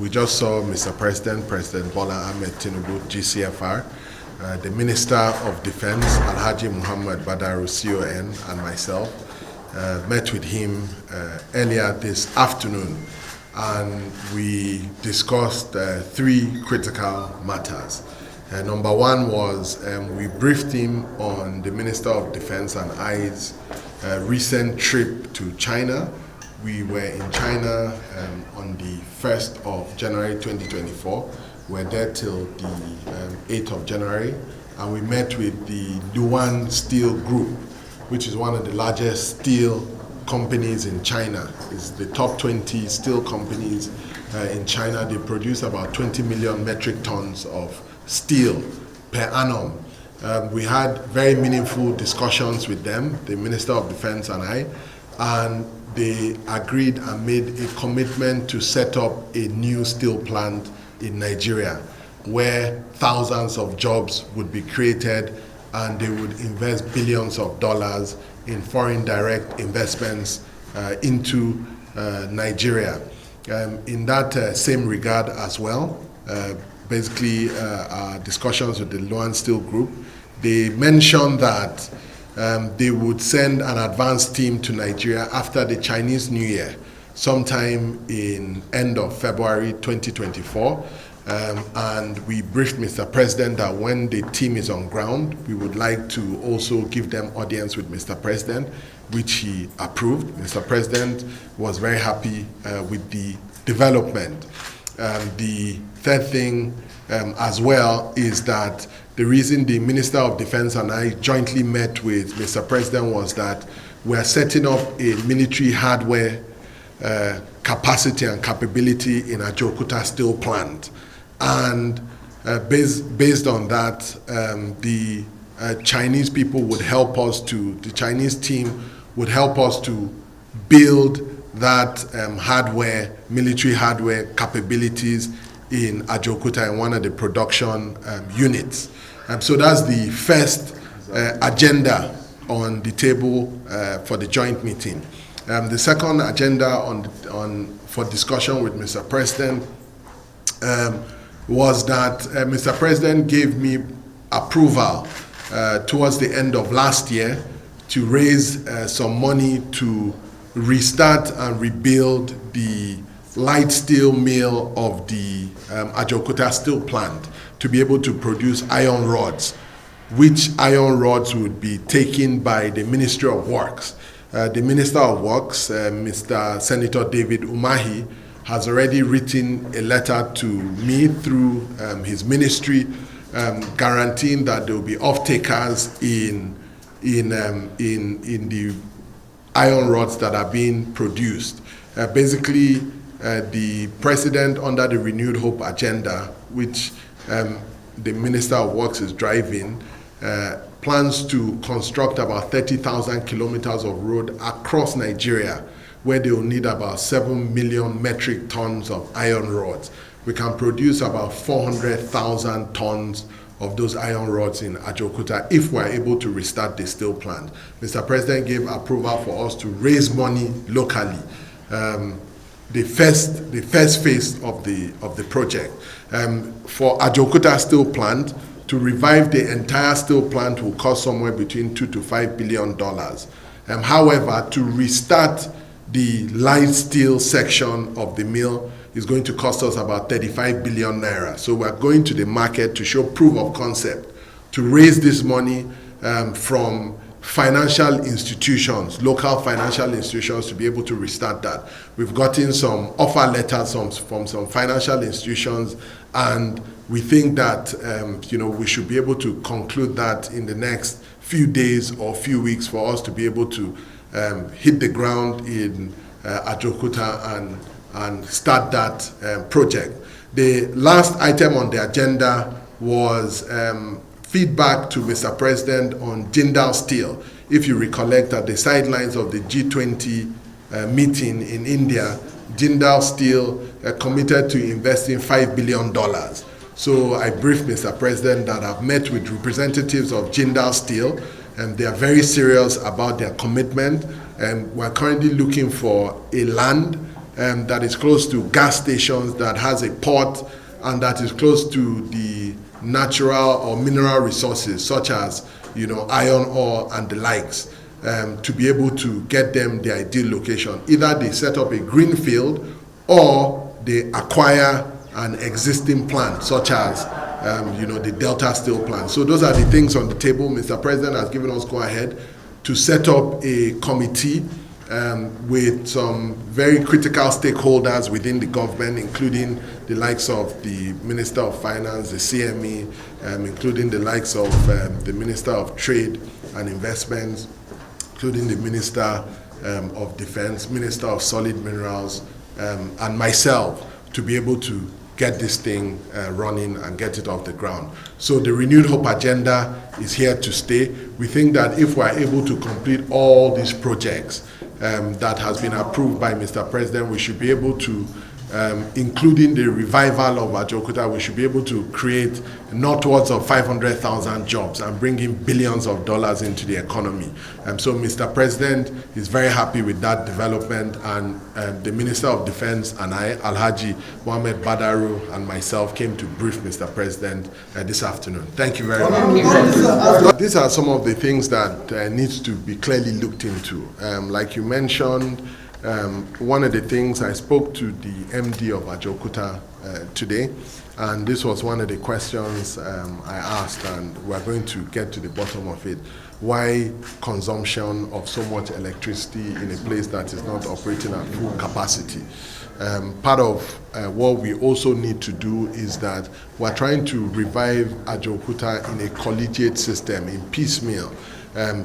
we just saw Mr. President Bola Ahmed Tinubu, GCFR, the Minister of Defense, Alhaji Muhammad Badaru, CON, and myself met with him earlier this afternoon, and we discussed three critical matters. Number one was we briefed him on the Minister of Defense and I's recent trip to China. We were in China on the 1st of January 2024. We were there till the 8th of January, and we met with the Luan Steel Group, which is one of the largest steel companies in China. It's the top 20 steel companies in China. They produce about 20 million metric tons of steel per annum. We had very meaningful discussions with them, the Minister of Defense and I, and they agreed and made a commitment to set up a new steel plant in Nigeria where thousands of jobs would be created, and they would invest billions of dollars in foreign direct investments into Nigeria. In that same regard as well, basically our discussions with the Luan Steel Group, they mentioned that they would send an advance team to Nigeria after the Chinese New Year, sometime in end of February 2024. And we briefed Mr. President that when the team is on ground, we would like to also give them audience with Mr. President, which he approved. Mr. President was very happy with the development. The third thing as well is that the reason the Minister of Defense and I jointly met with Mr. President was that we are setting up a military hardware capacity and capability in Ajaokuta steel plant. And based on that, the Chinese people would help us to, the Chinese team would help us to build that hardware, military hardware capabilities in Ajaokuta in one of the production units. So that's the first agenda on the table for the joint meeting. The second agenda for discussion with Mr. President was that Mr. President gave me approval towards the end of last year to raise some money to restart and rebuild the light steel mill of the Ajaokuta steel plant to be able to produce iron rods, which iron rods would be taken by the Ministry of Works. The Minister of Works, Mr. Senator David Umahi, has already written a letter to me through his ministry guaranteeing that there will be off-takers in the iron rods that are being produced. Basically, the President, under the Renewed Hope agenda, which the Minister of Works is driving, plans to construct about 30,000 kilometers of road across Nigeria, where they will need about 7 million metric tons of iron rods. We can produce about 400,000 tons of those iron rods in Ajaokuta if we're able to restart the steel plant. Mr. President gave approval for us to raise money locally. The first phase of the project. For Ajaokuta steel plant, to revive the entire steel plant will cost somewhere between $2 to $5 billion. However, to restart the light steel section of the mill is going to cost us about 35 billion naira. So we're going to the market to show proof of concept, to raise this money from financial institutions, local financial institutions, to be able to restart that. We've gotten some offer letters from some financial institutions, and we think that we should be able to conclude that in the next few days or few weeks for us to be able to hit the ground in Ajaokuta and start that project. The last item on the agenda was feedback to Mr. President on Jindal Steel. If you recollect, at the sidelines of the G20 meeting in India, Jindal Steel committed to investing $5 billion. So I briefed Mr. President that I've met with representatives of Jindal Steel, and they are very serious about their commitment. And we're currently looking for a land that is close to gas stations, that has a port, and that is close to the natural or mineral resources such as iron ore and the likes, to be able to get them the ideal location. Either they set up a green field or they acquire an existing plant such as the Delta Steel plant. So those are the things on the table. Mr. President has given us go-ahead to set up a committee with some very critical stakeholders within the government, including the likes of the Minister of Finance, the CME, including the likes of the Minister of Trade and Investments, including the Minister of Defense, Minister of Solid Minerals, and myself, to be able to get this thing running and get it off the ground. So the Renewed Hope agenda is here to stay. We think that if we are able to complete all these projects that has been approved by Mr. President, we should be able to, including the revival of Ajaokuta, we should be able to create northwards of 500,000 jobs and bring in billions of dollars into the economy. So Mr. President is very happy with that development, and the Minister of Defense and I, Alhaji Mohammed Badaru, and myself came to brief Mr. President this afternoon. Thank you very much. These are some of the things that needs to be clearly looked into. Like you mentioned, one of the things, I spoke to the MD of Ajaokuta today, and this was one of the questions I asked, and we're going to get to the bottom of it. Why consumption of so much electricity in a place that is not operating at full capacity? Part of what we also need to do is that we're trying to revive Ajaokuta in a collegiate system, in piecemeal.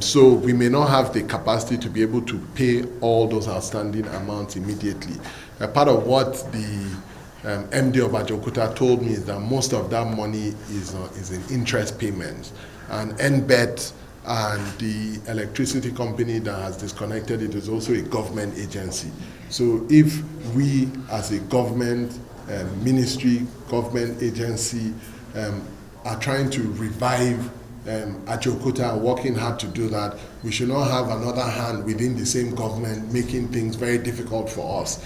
So we may not have the capacity to be able to pay all those outstanding amounts immediately. Part of what the MD of Ajaokuta told me is that most of that money is in interest payments. And NBET and the electricity company that has disconnected it is also a government agency. So if we as a government ministry, government agency are trying to revive Ajaokuta, working hard to do that, we should not have another hand within the same government making things very difficult for us.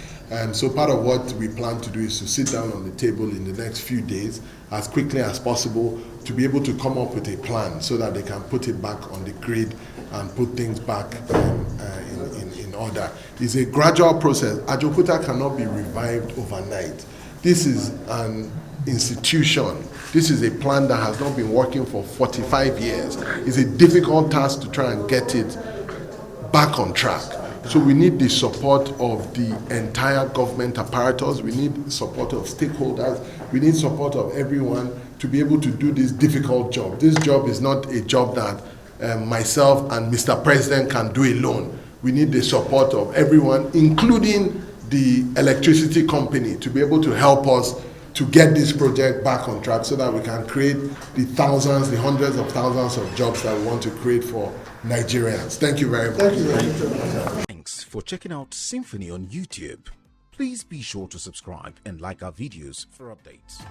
So part of what we plan to do is to sit down on the table in the next few days as quickly as possible to be able to come up with a plan so that they can put it back on the grid and put things back in order. It's a gradual process. Ajaokuta cannot be revived overnight. This is an institution. This is a plan that has not been working for 45 years. It's a difficult task to try and get it back on track. So we need the support of the entire government apparatus. We need support of stakeholders. We need support of everyone to be able to do this difficult job. This job is not a job that myself and Mr. President can do alone. We need the support of everyone, including the electricity company, to be able to help us to get this project back on track so that we can create the thousands, the hundreds of thousands of jobs that we want to create for Nigerians. Thank you very much. Thank you very much. Thanks for checking out SYMFONI on YouTube. Please be sure to subscribe and like our videos for updates.